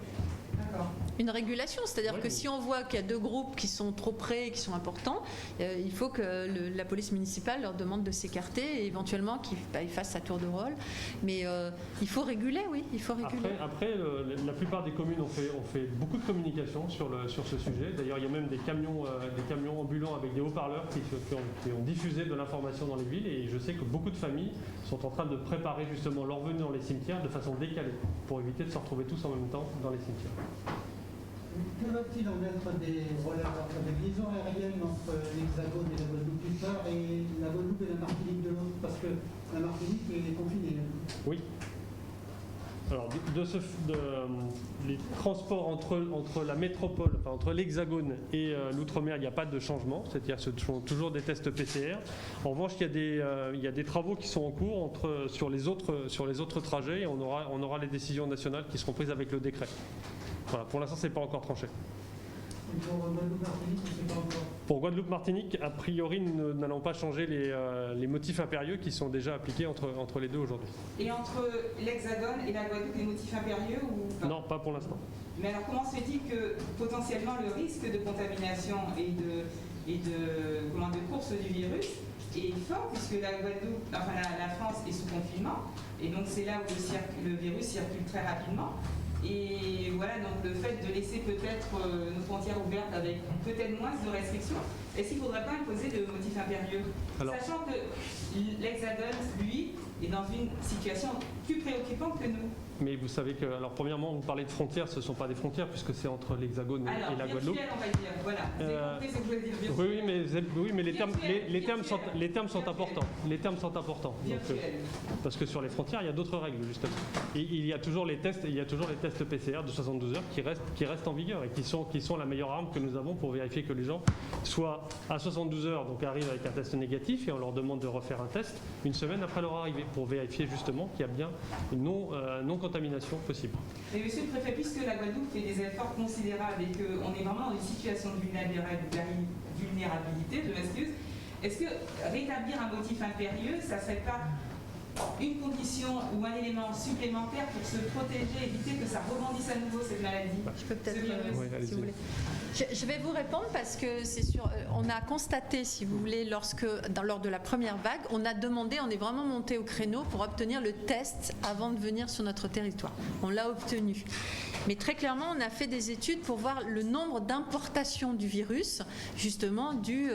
D'accord. Une régulation, c'est-à-dire que si on voit qu'il y a 2 groupes qui sont trop près et qui sont importants, il faut que la police municipale leur demande de s'écarter et éventuellement qu'ils fassent sa tour de rôle. Mais il faut réguler, oui, il faut réguler. Après la plupart des communes ont fait beaucoup de communication sur ce sujet. D'ailleurs, il y a même des camions ambulants avec des haut-parleurs qui ont diffusé de l'information dans les villes. Et je sais que beaucoup de familles sont en train de préparer justement leur venue dans les cimetières de façon décalée pour éviter de se retrouver tous en même temps dans les cimetières. Que va-t-il en être des liaisons aériennes entre l'Hexagone et la Guadeloupe d'une part et la Guadeloupe et la Martinique de l'autre? Parce que la Martinique est confinée. Oui. Alors, les transports entre la métropole, enfin, entre l'Hexagone et l'Outre-mer, il n'y a pas de changement, c'est-à-dire que ce sont toujours des tests PCR. En revanche, il y a des travaux qui sont en cours sur les autres trajets et on aura les décisions nationales qui seront prises avec le décret. Voilà, pour l'instant, ce n'est pas encore tranché. Et pour Guadeloupe-Martinique, on ne sait pas encore. Pour Guadeloupe-Martinique, a priori, nous n'allons pas changer les motifs impérieux qui sont déjà appliqués entre les deux aujourd'hui. Et entre l'Hexagone et la Guadeloupe, les motifs impérieux ou pas? Non, pas pour l'instant. Mais alors, comment se fait-il que potentiellement le risque de contamination et de course du virus est fort, puisque la Guadeloupe, enfin la France est sous confinement, et donc c'est là où le virus circule très rapidement. Et voilà, donc le fait de laisser peut-être nos frontières ouvertes avec peut-être moins de restrictions, est-ce qu'il ne faudrait pas imposer de motifs impérieux? Sachant que l'Hexagone, lui, est dans une situation plus préoccupant que nous. Mais vous savez que, alors premièrement, vous parlez de frontières, ce ne sont pas des frontières puisque c'est entre l'Hexagone et la Guadeloupe. Virtuel, on va dire, voilà. Vous avez compris ce que je voulais dire, virtuel. Oui, mais les termes sont importants. Les termes sont importants. Donc, parce que sur les frontières, il y a d'autres règles, justement. Et il y a toujours les tests PCR de 72 heures qui restent en vigueur et qui sont la meilleure arme que nous avons pour vérifier que les gens soient à 72 heures, donc arrivent avec un test négatif et on leur demande de refaire un test une semaine après leur arrivée pour vérifier justement qu'il y a bien une non-contamination possible. Mais monsieur le préfet, puisque la Guadeloupe fait des efforts considérables et qu'on est vraiment dans une situation de vulnérabilité, je m'excuse, est-ce que rétablir un motif impérieux, ça ne serait pas une condition ou un élément supplémentaire pour se protéger, éviter que ça rebondisse à nouveau cette maladie? Je peux peut-être, Oui, si vous voulez. Je vais vous répondre parce que c'est sûr, on a constaté, si vous voulez, lors de la première vague, on a demandé, on est vraiment monté au créneau pour obtenir le test avant de venir sur notre territoire. On l'a obtenu. Mais très clairement, on a fait des études pour voir le nombre d'importations du virus, justement dû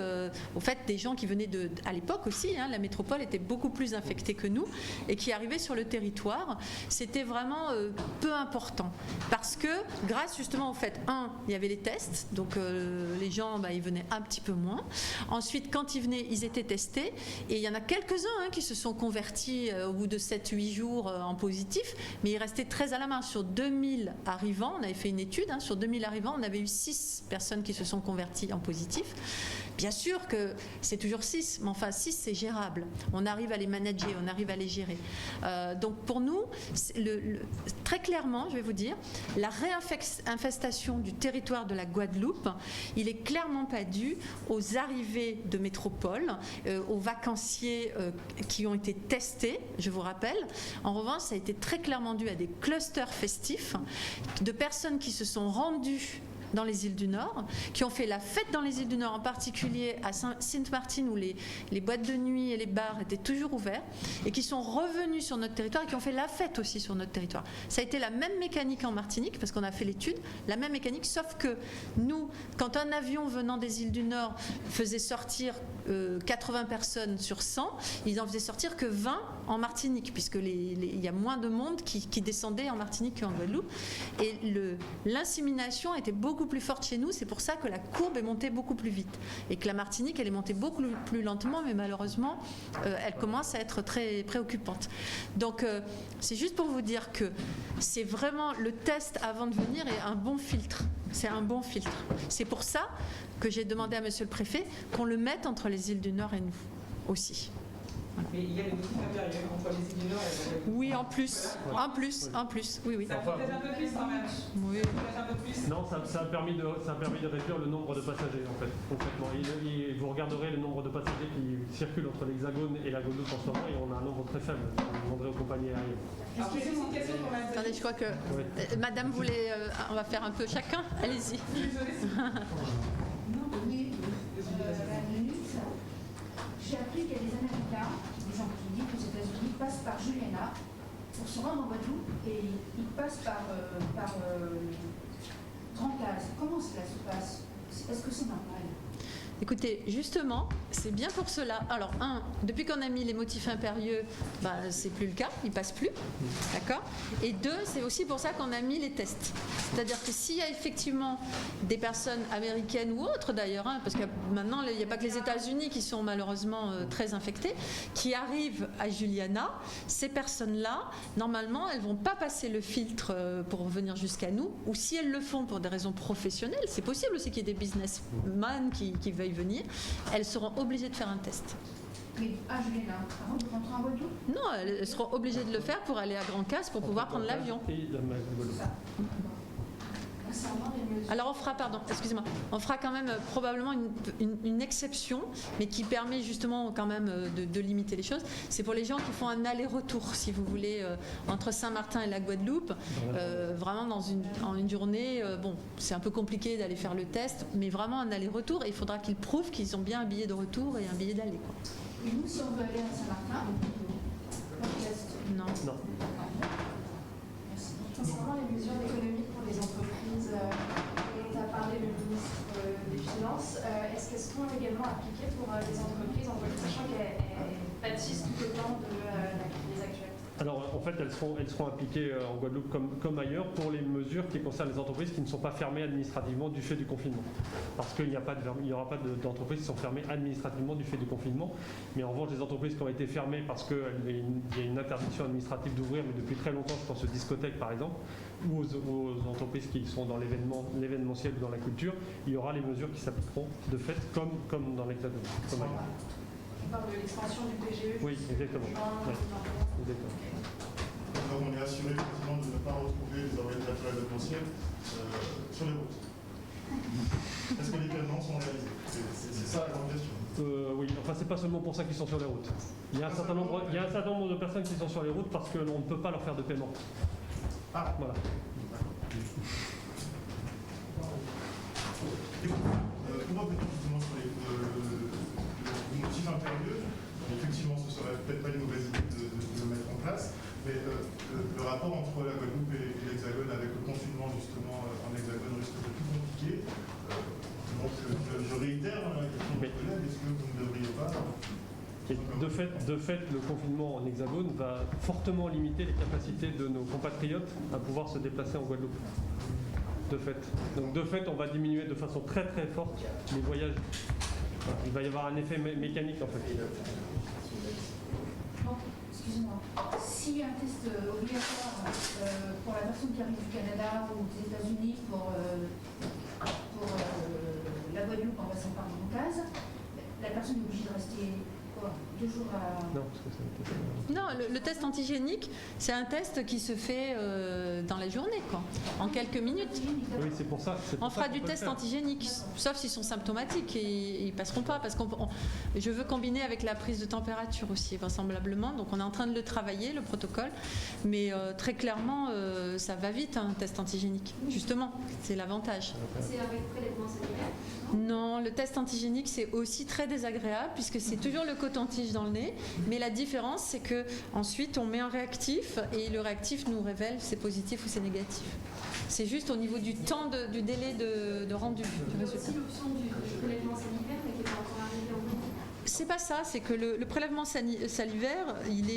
au fait des gens qui venaient à l'époque aussi, la métropole était beaucoup plus infectée que nous, et qui arrivaient sur le territoire. C'était vraiment peu important. Parce que, grâce justement au fait, il y avait les tests, donc les gens, ils venaient un petit peu moins. Ensuite, quand ils venaient, ils étaient testés, et il y en a quelques-uns qui se sont convertis au bout de 7-8 jours en positif, mais ils restaient très à la main. Sur 2000 arrivants, on avait fait une étude, sur 2000 arrivants, on avait eu 6 personnes qui se sont converties en positif. Bien sûr que c'est toujours 6, mais enfin 6 c'est gérable. On arrive à les manager, on arrive à les gérer. Donc pour nous, très clairement, je vais vous dire, la réinfestation du territoire de la Guadeloupe, il n'est clairement pas dû aux arrivées de métropole, aux vacanciers qui ont été testés, je vous rappelle. En revanche, ça a été très clairement dû à des clusters festifs de personnes qui se sont rendues dans les îles du Nord, qui ont fait la fête dans les îles du Nord, en particulier à Sainte-Martine où les boîtes de nuit et les bars étaient toujours ouverts, et qui sont revenus sur notre territoire et qui ont fait la fête aussi sur notre territoire. Ça a été la même mécanique en Martinique, parce qu'on a fait l'étude, la même mécanique, sauf que nous, quand un avion venant des îles du Nord faisait sortir 80 personnes sur 100, ils en faisaient sortir que 20 en Martinique, puisque il y a moins de monde qui descendait en Martinique qu'en Guadeloupe. Et l'insémination était beaucoup plus forte chez nous, c'est pour ça que la courbe est montée beaucoup plus vite. Et que la Martinique, elle est montée beaucoup plus lentement, mais malheureusement, elle commence à être très préoccupante. Donc, c'est juste pour vous dire que c'est vraiment le test avant de venir est un bon filtre. C'est un bon filtre. C'est pour ça que j'ai demandé à monsieur le préfet qu'on le mette entre les îles du Nord et nous aussi. Mais il y a le motif impérieux entre les îles du Nord et la Guadeloupe. Oui, en plus, oui. Ça protège un peu plus quand même. Oui. Ça protège un peu plus. Non, ça a permis de réduire le nombre de passagers, en fait, concrètement. Vous regarderez le nombre de passagers qui circulent entre l'Hexagone et la Guadeloupe en ce moment, et on a un nombre très faible. Vous demanderez aux compagnies aériennes. Alors, j'ai juste une question pour madame. Attendez, je crois que madame voulait... on va faire un peu chacun. Allez-y. Oui, la minute. J'ai appris qu'il y a des Américains, des gens qui vivent aux États-Unis, passent par Juliana pour se rendre en Guadeloupe et ils passent par Grand Case. Comment cela se passe? Est-ce que c'est normal? Écoutez, justement, c'est bien pour cela. Alors, depuis qu'on a mis les motifs impérieux, c'est plus le cas, ils passent plus, d'accord. Et 2, c'est aussi pour ça qu'on a mis les tests. C'est-à-dire que s'il y a effectivement des personnes américaines ou autres d'ailleurs, parce que maintenant il n'y a pas que les États-Unis qui sont malheureusement très infectés, qui arrivent à Juliana, ces personnes-là, normalement, elles vont pas passer le filtre pour venir jusqu'à nous, ou si elles le font pour des raisons professionnelles, c'est possible aussi qu'il y ait des businessmen qui veuillent venir, elles seront obligées de faire un test. Mais à Juliana, avant de rentrer en Guadeloupe? Non, elles seront obligées de le faire pour aller à Grand Case pour pouvoir prendre l'avion. Alors on fera quand même probablement une exception, mais qui permet justement quand même de limiter les choses. C'est pour les gens qui font un aller-retour, si vous voulez, entre Saint-Martin et la Guadeloupe, vraiment en une journée. C'est un peu compliqué d'aller faire le test, mais vraiment un aller-retour, et il faudra qu'ils prouvent qu'ils ont bien un billet de retour et un billet d'aller. Et nous, si on veut aller à Saint-Martin, pas de test? Non. Merci. Concernant les mesures économiques pour les entreprises dont a parlé le ministre des Finances, est-ce qu'elles seront également appliquées pour les entreprises en Guadeloupe, sachant qu'elles pâtissent tout autant de la crise actuelle? Alors en fait, elles seront appliquées en Guadeloupe comme ailleurs pour les mesures qui concernent les entreprises qui ne sont pas fermées administrativement du fait du confinement. Parce qu'il n'y aura pas d'entreprises qui sont fermées administrativement du fait du confinement. Mais en revanche, les entreprises qui ont été fermées parce qu'il y a une interdiction administrative d'ouvrir, mais depuis très longtemps, je pense aux discothèques par exemple, ou aux entreprises qui sont dans l'événementiel ou dans la culture, il y aura les mesures qui s'appliqueront de fait comme dans l'Hexagone. On parle de l'extension du PGE. Oui, exactement. Ouais. Exactement. Donc on est assuré effectivement de ne pas retrouver les organisateurs événementiels sur les routes. Est-ce que les paiements sont réalisés? C'est ça la grande question. Oui, enfin c'est pas seulement pour ça qu'ils sont sur les routes. Il y a un certain nombre de personnes qui sont sur les routes parce qu'on ne peut pas leur faire de paiement. Ah, voilà. Pour revenir justement sur le motif impérieux, effectivement ce serait peut-être pas une mauvaise idée de le mettre en place, mais le rapport entre la Guadeloupe et l'Hexagone avec le confinement justement en Hexagone risque de plus compliqué. Donc je réitère la question de mon collègue, est-ce que vous ne devriez pas... Et de fait, le confinement en Hexagone va fortement limiter les capacités de nos compatriotes à pouvoir se déplacer en Guadeloupe. De fait. Donc de fait, on va diminuer de façon très très forte les voyages. Voilà. Il va y avoir un effet mécanique en fait. Bon, excusez-moi. S'il y a un test obligatoire pour la personne qui arrive du Canada ou des États-Unis pour la Guadeloupe en passant par Moncase, la personne est obligée de rester 2 jours à... Non, parce que ça Non, le test antigénique, c'est un test qui se fait dans la journée, quoi, en quelques minutes. Oui, c'est pour ça. On fera du test antigénique, sauf s'ils sont symptomatiques et ils passeront pas, parce que je veux combiner avec la prise de température aussi, vraisemblablement. Donc on est en train de le travailler, le protocole, mais très clairement, ça va vite, un test antigénique. Justement, c'est l'avantage. C'est avec prélèvement sanitaire? Non, le test antigénique, c'est aussi très désagréable puisque c'est toujours le coton-tige dans le nez. Mais la différence, c'est que ensuite on met un réactif et le réactif nous révèle si c'est positif ou c'est négatif. C'est juste au niveau du temps, du délai de rendu du Il y a résultat. aussi l'option du prélèvement sanitaire, mais qui n'est pas encore arrivé en Guadeloupe. C'est pas ça, c'est que le prélèvement salivaire, il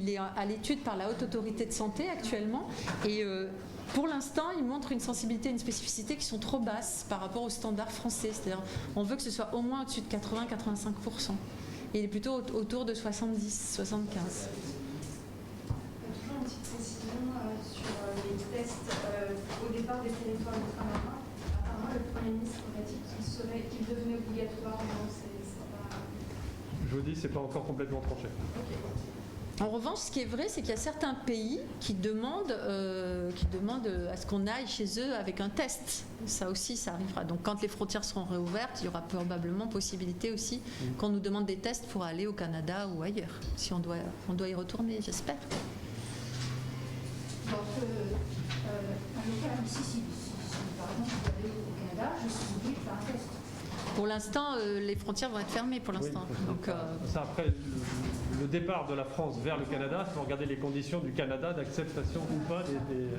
est à l'étude par la Haute Autorité de Santé actuellement et pour l'instant, il montre une sensibilité et une spécificité qui sont trop basses par rapport aux standards français. C'est-à-dire, on veut que ce soit au moins au-dessus de 80-85%. Et il est plutôt autour de 70-75. Toujours une petite précision sur les tests au départ des territoires ultramarins. Apparemment, le Premier ministre a dit qu'il devenait obligatoire. Donc c'est pas... Je vous dis, c'est pas encore complètement tranché. Okay. En revanche, ce qui est vrai, c'est qu'il y a certains pays qui demandent à ce qu'on aille chez eux avec un test. Ça aussi, ça arrivera. Donc quand les frontières seront réouvertes, il y aura probablement possibilité aussi qu'on nous demande des tests pour aller au Canada ou ailleurs, si on doit y retourner, j'espère. Donc, un local ici, si par exemple vous allez au Canada, je suis obligée de faire un test. Pour l'instant, les frontières vont être fermées pour l'instant. Oui, donc, ça, après, le départ de la France vers le Canada, il faut regarder les conditions du Canada d'acceptation ou pas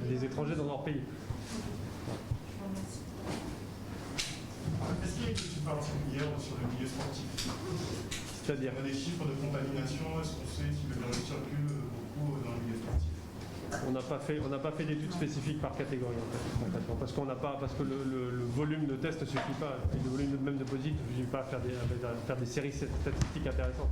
des étrangers dans leur pays. Est-ce qu'il y a une étude particulière sur le milieu sportif? C'est-à-dire On a des chiffres de contamination, est-ce qu'on sait si le virus circule beaucoup dans le milieu sportif? On n'a pas fait d'études spécifiques par catégorie en fait, concrètement, parce que le volume de tests ne suffit pas, et le volume même de positifs ne suffit pas à faire des séries statistiques intéressantes.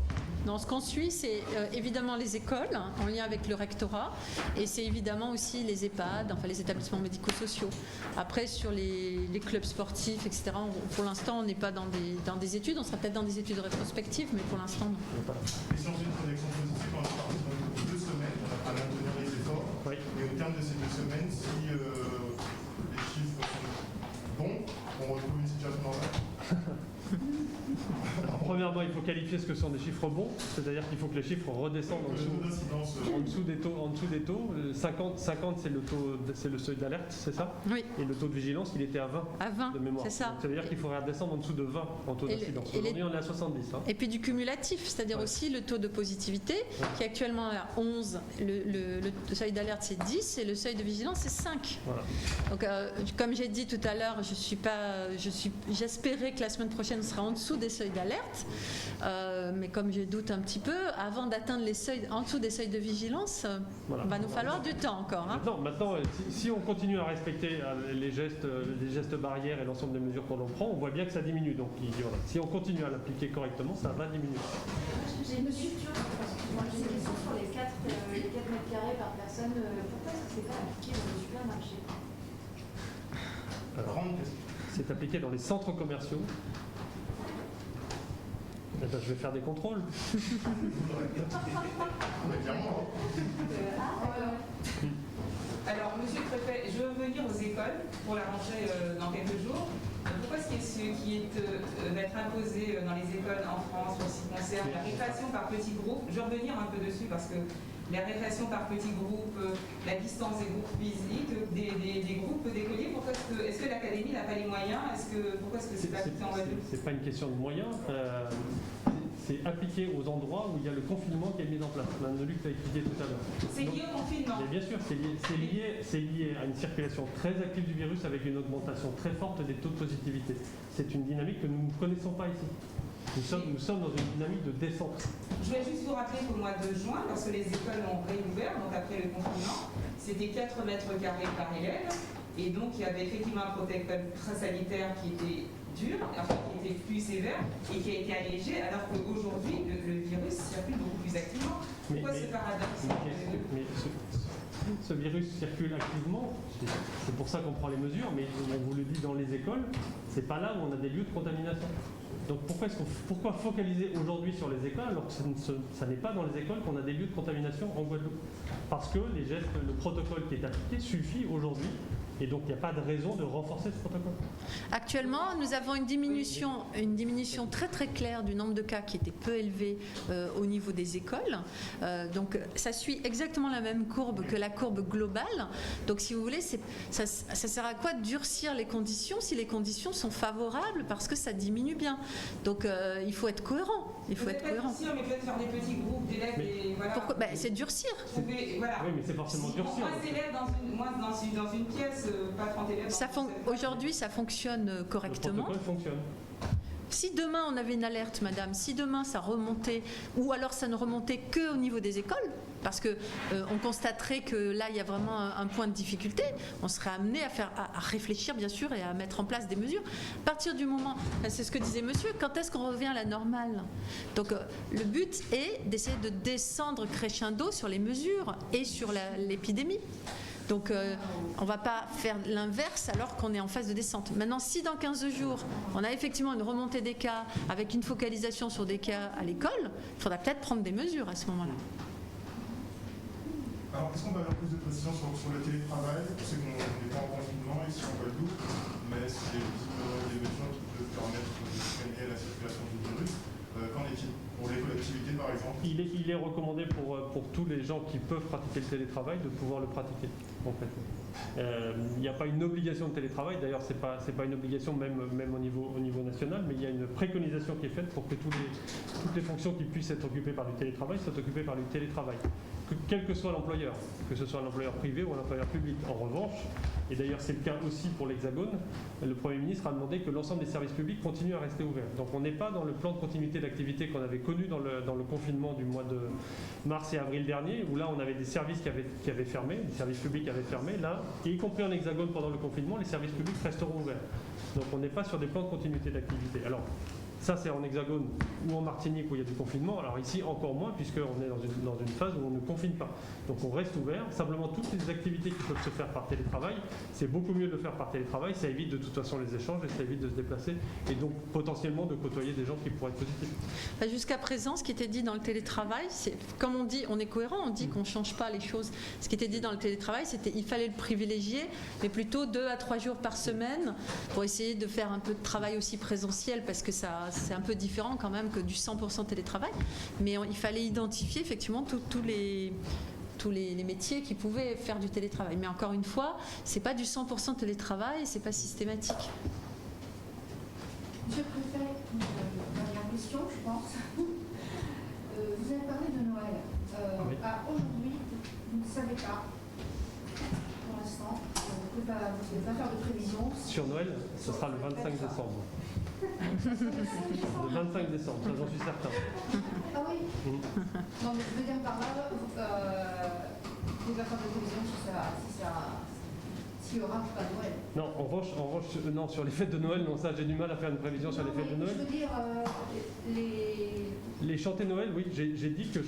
Non, ce qu'on suit, c'est évidemment les écoles, en lien avec le rectorat, et c'est évidemment aussi les EHPAD, enfin les établissements médico-sociaux. Après, sur les clubs sportifs, etc., pour l'instant, on n'est pas dans des études, on sera peut-être dans des études rétrospectives, mais pour l'instant, non. Et si on fait une projection positive, on est parti dans 2 semaines à maintenir les efforts. Oui. Et au terme de ces 2 semaines, si les chiffres sont bons, on retrouve une situation normale. Premièrement, il faut qualifier ce que sont des chiffres bons, c'est-à-dire qu'il faut que les chiffres redescendent en dessous des taux. 50 c'est le seuil d'alerte, c'est ça? Oui. Et le taux de vigilance, il était à 20, À 20, de mémoire. c'est ça. Donc, ça veut dire qu'il faudrait redescendre en dessous de 20 en taux d'incidence. Aujourd'hui, on est à 70. Hein. Et puis du cumulatif, c'est-à-dire aussi le taux de positivité, qui est actuellement à 11. Le seuil d'alerte, c'est 10, et le seuil de vigilance, c'est 5. Voilà. Donc, comme j'ai dit tout à l'heure, j'espérais que la semaine prochaine, on sera en dessous des seuils d'alerte. Mais comme je doute un petit peu, avant d'atteindre les seuils, en dessous des seuils de vigilance, Voilà. il va nous falloir du temps encore. Hein. Maintenant, si on continue à respecter les gestes barrières et l'ensemble des mesures qu'on en prend, on voit bien que ça diminue. Donc voilà, si on continue à l'appliquer correctement, ça va diminuer. J'ai une question, excuse-moi, j'ai une question sur les 4 mètres carrés par personne. Pourquoi est-ce que c'est pas appliqué dans les supermarchés? Grande question. C'est appliqué dans les centres commerciaux. Eh ben, je vais faire des contrôles. Mais clairement, Alors, monsieur le préfet, je veux revenir aux écoles pour la rentrée dans quelques jours. Pourquoi ce qui va être imposé dans les écoles en France pour ce qui concerne la récréation par petits groupes? Je vais revenir un peu dessus parce que la récréation par petits groupes, la distance des groupes physiques, des groupes d'écoliers, est-ce que l'académie n'a pas les moyens? Pourquoi est-ce que c'est pas appliqué en Guadeloupe? C'est pas une question de moyens. C'est appliqué aux endroits où il y a le confinement qui est mis en place. Mme Luc l'a expliqué tout à l'heure. C'est lié au confinement? Mais bien sûr, c'est lié à une circulation très active du virus avec une augmentation très forte des taux de positivité. C'est une dynamique que nous ne connaissons pas ici. Nous sommes dans une dynamique de descente. Je voulais juste vous rappeler qu'au mois de juin, lorsque les écoles ont réouvert, donc après le confinement, c'était 4 mètres carrés par élève. Et donc, il y avait effectivement un protocole sanitaire qui était dur, enfin qui était plus sévère et qui a été allégé, alors qu'aujourd'hui, le virus circule beaucoup plus activement. Pourquoi ce paradoxe? Mais ce virus circule activement, c'est pour ça qu'on prend les mesures, mais on vous le dit dans les écoles, c'est pas là où on a des lieux de contamination. Donc pourquoi focaliser aujourd'hui sur les écoles alors que ça n'est pas dans les écoles qu'on a des lieux de contamination en Guadeloupe? Parce que le protocole qui est appliqué suffit aujourd'hui. Et donc, il n'y a pas de raison de renforcer ce protocole. Actuellement, nous avons une diminution très très claire du nombre de cas qui était peu élevé au niveau des écoles. Donc, ça suit exactement la même courbe que la courbe globale. Donc, si vous voulez, ça sert à quoi de durcir les conditions si les conditions sont favorables parce que ça diminue bien. Donc, il faut être cohérent. Il faut être cohérent. Durcir, mais peut-être faire des petits groupes d'élèves. Voilà. Pourquoi c'est durcir. Voilà. Oui, mais c'est forcément durcir. Dans une pièce, pas 30 élèves. Aujourd'hui, ça fonctionne correctement. Le protocole fonctionne. Si demain on avait une alerte, madame, si demain ça remontait, ou alors ça ne remontait qu'au niveau des écoles, parce que on constaterait que là il y a vraiment un point de difficulté, on serait amené à réfléchir bien sûr et à mettre en place des mesures. À partir du moment, c'est ce que disait monsieur, quand est-ce qu'on revient à la normale? Donc le but est d'essayer de descendre crescendo sur les mesures et sur l'épidémie. Donc on ne va pas faire l'inverse alors qu'on est en phase de descente. Maintenant, si dans 15 jours, on a effectivement une remontée des cas avec une focalisation sur des cas à l'école, il faudra peut-être prendre des mesures à ce moment-là. Alors, est-ce qu'on peut avoir plus de précision sur le télétravail? Je sais qu'on n'est pas en confinement ici en Guadeloupe, mais c'est des mesures qui peuvent permettre de freiner la circulation du virus. Qu'en est-il pour les collectivités, par exemple? Il est recommandé pour tous les gens qui peuvent pratiquer le télétravail de pouvoir le pratiquer, en fait. Il n'y a pas une obligation de télétravail, d'ailleurs c'est pas une obligation même au niveau national, mais il y a une préconisation qui est faite pour que toutes les fonctions qui puissent être occupées par du télétravail soient occupées par du télétravail, quel que soit l'employeur, que ce soit un employeur privé ou un employeur public. En revanche, et d'ailleurs c'est le cas aussi pour l'Hexagone, le Premier ministre a demandé que l'ensemble des services publics continuent à rester ouverts. Donc on n'est pas dans le plan de continuité d'activité qu'on avait connu dans le confinement du mois de mars et avril dernier, où là on avait des services qui avaient fermé, des services publics qui avaient fermé, là, et y compris en Hexagone pendant le confinement, les services publics resteront ouverts. Donc on n'est pas sur des plans de continuité d'activité. Alors, ça, c'est en Hexagone ou en Martinique où il y a du confinement. Alors ici, encore moins, puisqu'on est dans une phase où on ne confine pas. Donc on reste ouvert. Simplement, toutes les activités qui peuvent se faire par télétravail, c'est beaucoup mieux de le faire par télétravail. Ça évite de toute façon les échanges et ça évite de se déplacer et donc potentiellement de côtoyer des gens qui pourraient être positifs. Jusqu'à présent, ce qui était dit dans le télétravail, c'est comme on dit, on est cohérent, on dit qu'on ne change pas les choses. Ce qui était dit dans le télétravail, c'était qu'il fallait le privilégier, mais plutôt 2 à 3 jours par semaine pour essayer de faire un peu de travail aussi présentiel parce que c'est un peu différent quand même que du 100% télétravail. Mais il fallait identifier effectivement tous les métiers qui pouvaient faire du télétravail. Mais encore une fois, c'est pas du 100% télétravail, c'est pas systématique. Monsieur le préfet, dernière question, je pense. Vous avez parlé de Noël. Oui. Aujourd'hui, vous ne savez pas, pour l'instant, vous ne pouvez pas faire de prévision. Sur Noël, ce sera le 25 décembre. Le 25 décembre, ça j'en suis certain. Ah oui. Non, mais je veux dire par là, vous pouvez faire des prévisions s'il y aura pas de Noël. Non, en revanche, non, sur les fêtes de Noël, non, ça j'ai du mal à faire une prévision sur les fêtes de Noël. Je veux dire, Les chantées Noël, oui, j'ai dit que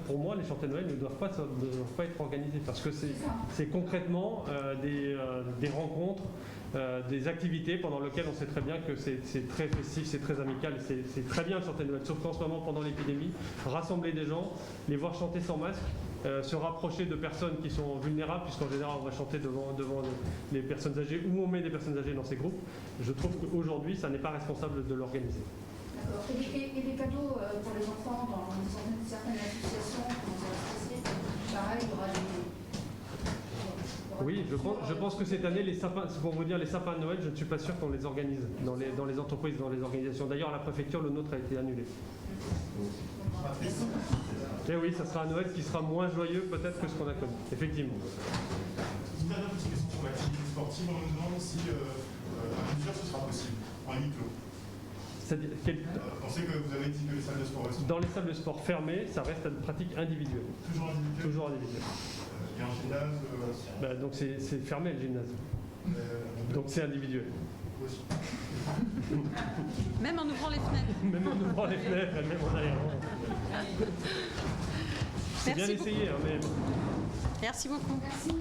pour moi, les chantées Noël ne doivent pas être organisées parce que c'est concrètement des rencontres, des activités pendant lesquelles on sait très bien que c'est très festif, c'est très amical, c'est très bien de chanter Noël, sauf qu'en ce moment, pendant l'épidémie, rassembler des gens, les voir chanter sans masque, se rapprocher de personnes qui sont vulnérables, puisqu'en général on va chanter devant les personnes âgées ou on met des personnes âgées dans ces groupes, je trouve qu'aujourd'hui ça n'est pas responsable de l'organiser. d'accord. Et les cadeaux pour les enfants dans certaines associations, comment ça va se passer? Pareil, il y aura des... Oui, je pense que cette année, les sapins, pour vous dire, les sapins de Noël, je ne suis pas sûr qu'on les organise dans les entreprises, dans les organisations. D'ailleurs, à la préfecture, le nôtre a été annulé. Et oui, ça sera un Noël qui sera moins joyeux peut-être que ce qu'on a connu, effectivement. Une dernière petite question sur l'activité sportive. On me demande si à plusieurs ce sera possible, en huis clos. C'est-à-dire, On sait que vous avez dit que les salles de sport restent dans les salles de sport fermées, ça reste une pratique individuelle. toujours individuelles. Toujours individuelle. Il y a un gymnase Bah, donc c'est fermé le gymnase. Donc c'est individuel. aussi. Même en ouvrant les fenêtres. Même en ouvrant les fenêtres, même en aérant. C'est bien Merci beaucoup. essayé, hein, mais... Merci beaucoup. Merci.